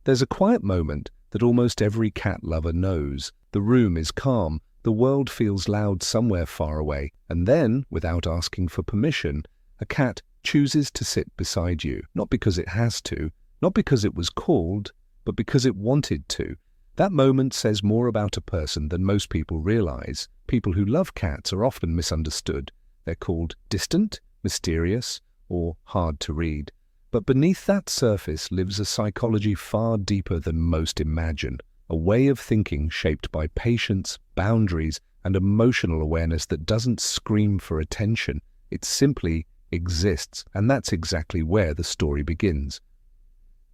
There's a quiet moment that almost every cat lover knows. The room is calm, the world feels loud somewhere far away, and then, without asking for permission, a cat chooses to sit beside you, not because it has to, not because it was called, but because it wanted to. That moment says more about a person than most people realize. People who love cats are often misunderstood. They're called distant, mysterious, or hard to read. But beneath that surface lives a psychology far deeper than most imagine, a way of thinking shaped by patience, boundaries, and emotional awareness that doesn't scream for attention. It simply exists, and that's exactly where the story begins.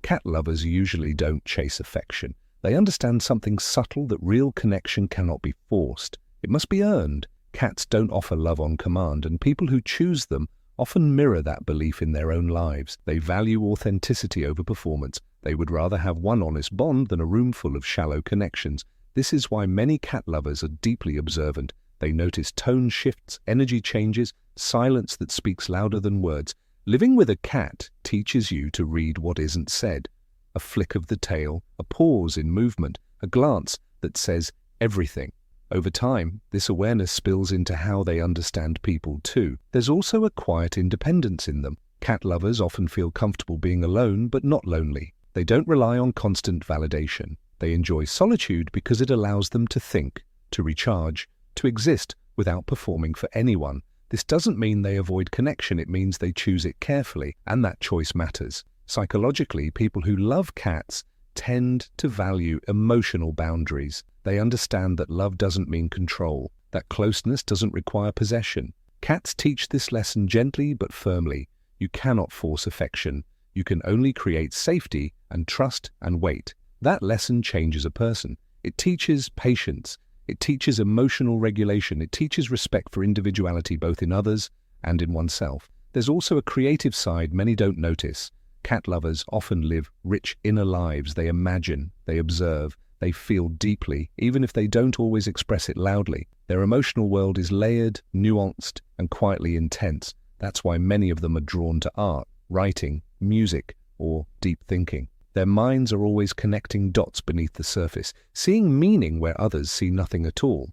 Cat lovers usually don't chase affection. They understand something subtle, that real connection cannot be forced. It must be earned. Cats don't offer love on command, and people who choose them often mirror that belief in their own lives. They value authenticity over performance. They would rather have one honest bond than a room full of shallow connections. This is why many cat lovers are deeply observant. They notice tone shifts, energy changes, silence that speaks louder than words. Living with a cat teaches you to read what isn't said. A flick of the tail, a pause in movement, a glance that says everything. Over time, this awareness spills into how they understand people too. There's also a quiet independence in them. Cat lovers often feel comfortable being alone, but not lonely. They don't rely on constant validation. They enjoy solitude because it allows them to think, to recharge, to exist without performing for anyone. This doesn't mean they avoid connection, it means they choose it carefully, and that choice matters. Psychologically, people who love cats tend to value emotional boundaries. They understand that love doesn't mean control, that closeness doesn't require possession. Cats teach this lesson gently but firmly. You cannot force affection. You can only create safety and trust and wait. That lesson changes a person. It teaches patience. It teaches emotional regulation. It teaches respect for individuality both in others and in oneself. There's also a creative side many don't notice. Cat lovers often live rich inner lives. They imagine, they observe, they feel deeply, even if they don't always express it loudly. Their emotional world is layered, nuanced, and quietly intense. That's why many of them are drawn to art, writing, music, or deep thinking. Their minds are always connecting dots beneath the surface, seeing meaning where others see nothing at all.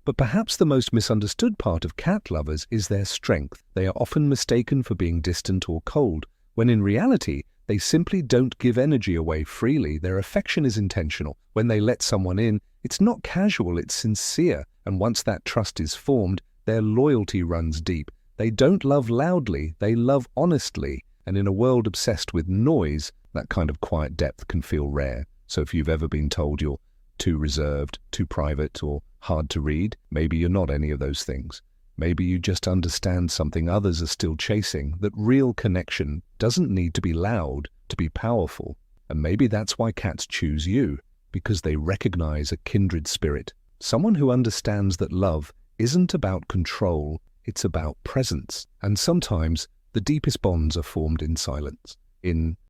But perhaps the most misunderstood part of cat lovers is their strength. They are often mistaken for being distant or cold, when in reality, they simply don't give energy away freely. Their affection is intentional. When they let someone in, it's not casual, it's sincere. And once that trust is formed, their loyalty runs deep. They don't love loudly, they love honestly. And in a world obsessed with noise, that kind of quiet depth can feel rare. So if you've ever been told you're too reserved, too private, or hard to read, maybe you're not any of those things. Maybe you just understand something others are still chasing, that real connection doesn't need to be loud to be powerful. And maybe that's why cats choose you, because they recognize a kindred spirit. Someone who understands that love isn't about control, it's about presence. And sometimes the deepest bonds are formed in silence, in